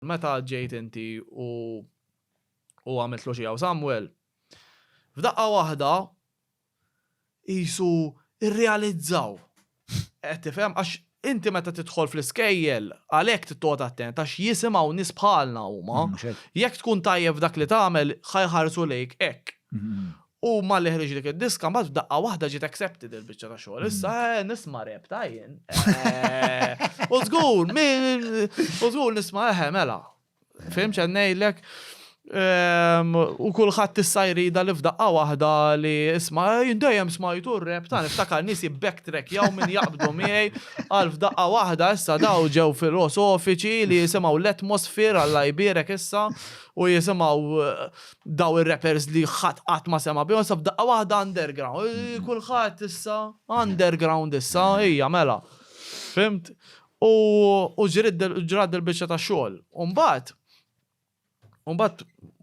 meta ġejt inti u għamilt Luċija u Samuel, f'daqqa waħda jisu irrealizzaw. Tifhem għax inti meta tidħol fl-iskejjel għalhekk tittot attent għax jisimgħu nies bħalna huma. Jekk tkun tajjeb dak li tagħmel ħajħarsu lejk hekk. U malli ħriġ dik id-diska mbagħad f'daqqa waħda ġiet accepted il-biċċa ta' xogħol. Issa nisma' rep tajjin. U żgur nisma' mela. Fehmx ngħidlek u kulħadd issa jrida li f'daqqa waħda li isma' dejjem smajtu r-rep ta' niftakar nies backtrack jew min jaqbdu miegħi għal f'daqqa waħda issa daw ġew filosofiċi li jisimgħu l-atmosfera Alla jbierek issa u jisimgħu daw ir-rappers li ħadd qatt ma sema' bihom sa f'daqqa waħda underground. Kulħadd issa underground issa hija mela. Fimt? U ġrad il-biċċa ta' xogħol. Mbagħad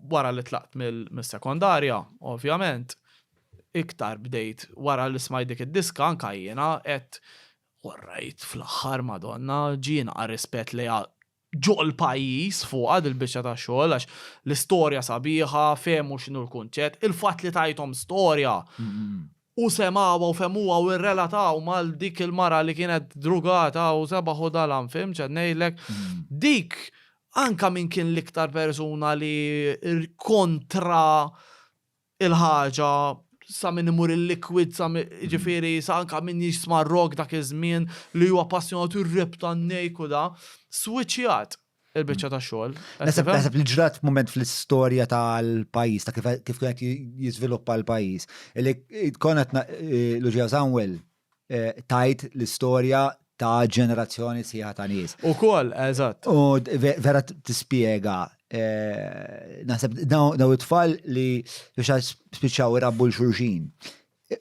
wara li tlaqt mis-sekondarja, ovvjament, iktar bdejt wara li smaj dik id-diska anka jiena qed warrajt fl-aħħar Madonna ġiena rispett li ġol pajjiż fuq il-biċċa ta' xogħol għax l-istorja sabiħa, fehmu x'inhu l-kunċett, il-fatt li tajthom storja u semgħuha u femuha u rrelataw mal dik il-mara li kienet drugata u sebaħu dalam fehmx qed ngħidlek dik anka min kien l-iktar persuna li kontra il-ħaġa sa min imur il-liquid, ġifieri sa anka min jisma' rock dak iż-żmien li huwa appassjonat ir-rap tan-nejk u da, switchjat il-biċċa ta' xogħol. Naħseb li ġrat moment fl-istorja tal-pajjiż ta' kif kienet jiżviluppa l-pajjiż. Li konet Luċija Samuel tajt l-istorja ta' ġenerazzjoni sieħa ta' nies. Ukoll, eżatt. U vera tispjega naħseb daw it-tfal li biex spiċċaw irabbu l-xulxin.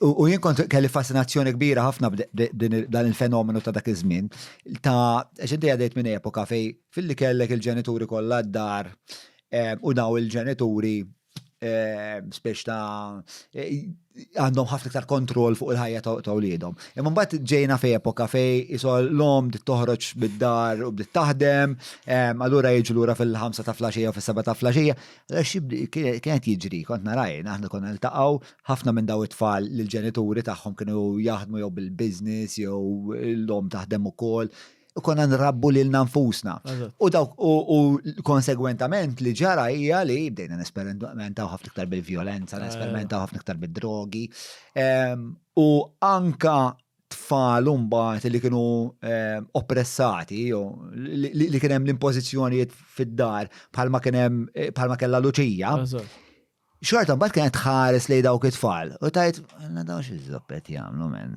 U jien kont kelli fascinazzjoni kbira ħafna dan il-fenomenu ta' dak iż-żmien ta' x'inti għadejt minn epoka fej filli kellek il-ġenituri kollha d-dar u daw il-ġenituri spiex ta' għandhom ħafna iktar kontroll fuq il-ħajja ta' wliedhom. Imma mbagħad ġejna fej epoka fej isol l-om toħroġ bid-dar u bdiet taħdem, allura jiġu lura fil-5 ta' flaxija u fis-7 ta' flaxija. Kienet jiġri, kont naraj, aħna konna niltaqgħu ħafna minn daw it-tfal li l-ġenituri tagħhom kienu jaħdmu jew bil-business jew l-om taħdem ukoll. U konna nrabbu li l-nanfusna. U konsegwentament li ġara hija li bdejna nesperimentaw ħafna iktar bil-violenza, nesperimentaw ħafna iktar bil-drogi. U anka tfal mbagħad li kienu oppressati, li kien hemm l-impożizzjonijiet fid-dar bħalma kellha Luċija. Xorta, mbagħad kienet tħares lejn dawk it-tfal. U tajt, daw xi żoppet jagħmlu men.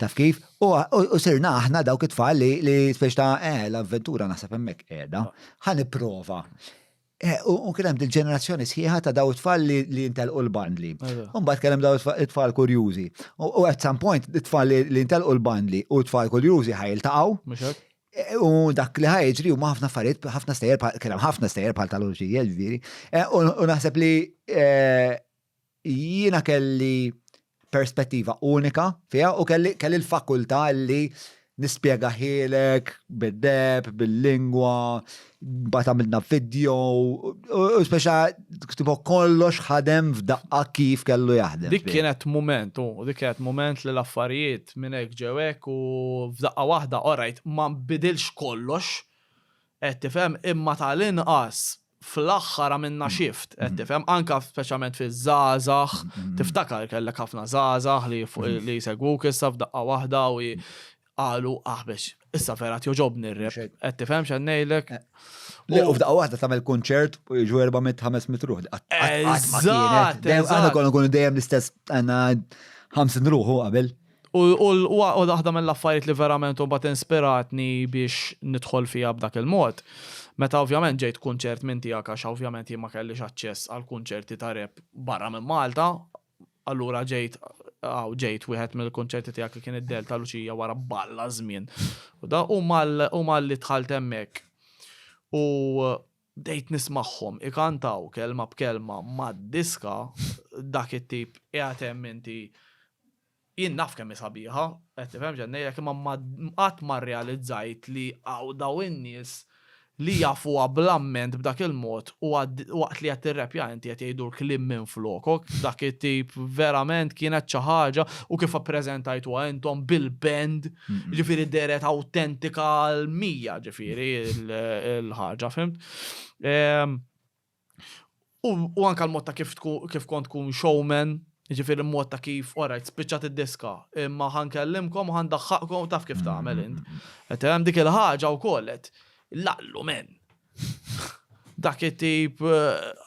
Taf kif? U sirna aħna dawk it-tfal li spiex ta' l-avventura naħseb hemmhekk qiegħda. Ħa nipprova. U kien hemm il-ġenerazzjoni sħiħa ta' daw it-tfal li intelqu l-bandli. U mbagħad kien hemm daw it-tfal kurjużi. U at some point it-tfal li intelqu l-bandli u t-tfal kurjużi ħajiltaqgħu. U dak li ħajġri u ħafna affarijiet, ħafna stejjer, kien hemm ħafna stejjer bħal tal-Luċija ġifieri. U naħseb li jiena kelli perspettiva unika fiha u kelli l-fakultà li nispjega ħielek bid-deb, bil-lingwa, bata għamilna video, u speċa tipo kollox ħadem f'daqqa kif kellu jaħdem. Dik kienet moment li l-affarijiet minn hekk ġew hekk u f'daqqa waħda orajt ma nbidilx kollox, qed tifhem imma tal-inqas fl-aħħar għamilna shift, qed tifhem anke speċjalment fiż-żgħażagħ, tiftakar kellek ħafna żgħażagħ li jsegwuk issa f'daqqa waħda u qalu aħbex, issa verat joġobni r-rep, qed tifhem x'għed ngħidlek. U f'daqqa waħda tagħmel kunċert u jiġu 400-500 ruħ. Eżatt. Aħna konna nkunu dejjem l-istess għandna 50 ruħu qabel. U waħda mill-affarijiet li verament mbagħad inspiratni biex nidħol fiha b'dak il-mod. Meta ovvjament ġejt kunċert minn tiegħek għax ovvjament jien ma kellix aċċess għal kunċerti ta' rep barra minn Malta, allura ġejt wieħed mill-kunċerti tiegħek li kien id-Delta Luċija wara balla żmien. U da huma li dħalt hemmhekk. U bdejt nismagħhom ikantaw kelma b'kelma mad-diska dak it-tip qiegħed hemm inti jien naf kemm sabiħa, qed tifhem ġennejlek imma qatt ma rrealizzajt li daw in-nies li jafuha blamment b'dak il-mod u waqt li qed tirrepja inti qed jgħidu l-kliem minn flokok, dak it-tip verament kienet xi ħaġa u kif appreżentajtuha intom bil-band, ġifieri deret awtentika l-mija ġifieri l-ħaġa, fimt? U anka l-mod ta' kif kont tkun showman, ġifieri l-mod ta' kif, orajt, spiċċat id-diska, imma ħankellimkom u ħandaħħaqkom taf kif tagħmel int. Qed hemm dik il-ħaġa wkoll qed laqlu men. Dak it-tip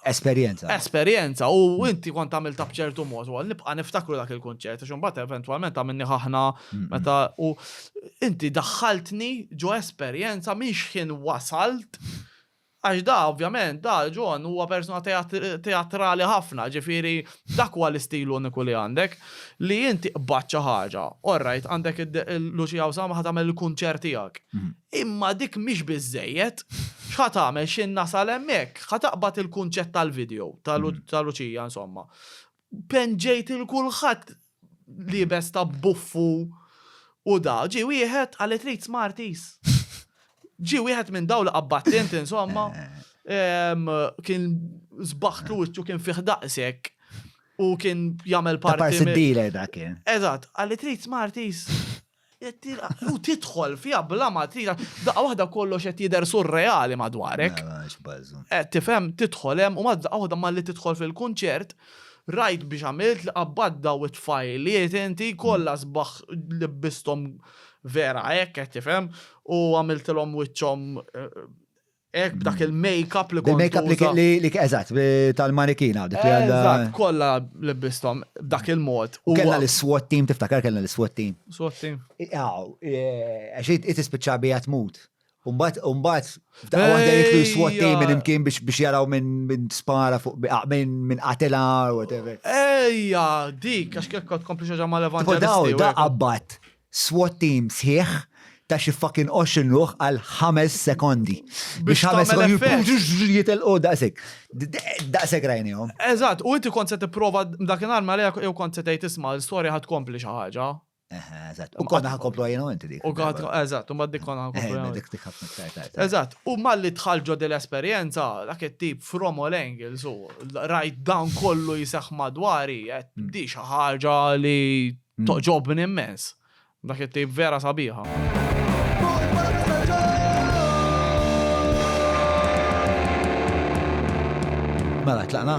esperjenza u inti kont tagħmel ta' b'ċertu mod u nibqa' niftakru dak il-kunċert għax imbagħad eventwalment għamilni ħaħna meta u inti daħħaltni ġo esperjenza mhix ħin wasalt. Għax da, ovvjament, da, John huwa persona teatrali ħafna, ġifieri dak huwa l-istil uniku li għandek, li inti qbaċċa ħaġa. Alright, għandek il-Luċija Osama ħad tagħmel il-kunċert tiegħek. Imma dik mhix biżejjed, x'ħad tagħmel x'in nasal hemmhekk, ħad taqbad il-kunċett tal-video tal-Luċija insomma. Penġejt il-kulħadd libes ta' buffu u da, ġi wieħed għal trid Smarties. Ġi wieħed minn dawn li qabbattent insomma, kien żbaħtlu wiċċu kien fih daqshekk u kien jagħmel parti. Ta' parsi d-dealer dak kien. Eżatt, għalli trid Smarties. U tidħol fiha bla ma trid, daqqa waħda kollox qed jidher surreali madwarek. Tifhem tidħol hemm u ma daqqa waħda malli tidħol fil-kunċert, rajt biex għamilt li qabbad daw it-tfajliet inti kollha sbaħ libbisthom vera hekk qed tifhem u għamiltilhom wiċċhom hekk b'dak il-make-up li kont. Il-make-up li eżatt tal-manikina dik li għandha. Eżatt, kollha libbisthom b'dak il-mod. U kellna l-SWAT team tiftakar kellna l-SWAT team. SWAT team. Għax tispiċċa bija tmut. Umbagħad f'daqqa waħda jitlu SWAT team minn imkien biex jaraw minn spara fuq minn qatila whatever. Ejja, dik għax kif kont kompli xi mal evangelisti. Da qabbat SWAT team sħiħ ta' xi fucking 20 għal 5 sekondi. Biex 5 sekondi jitilqu daqshekk rajnihom. Eżatt, u inti kont se tipprova dakinhar ma lejha jew kont se tgħid isma' l-istorja ħad tkompli xi ħaġa. Eżatt. U konna ħankomplu għajnu inti dik. Eżatt, u dik konna ħankomplu dik ħafna. Eżatt, u malli tħalġu dell-esperjenza, dak it-tip from all angles, rajt dan kollu jiseħ madwari, di xi ħaġa li toġobni immens. Dak it-tip vera sabiħa. Mela, tlaqna?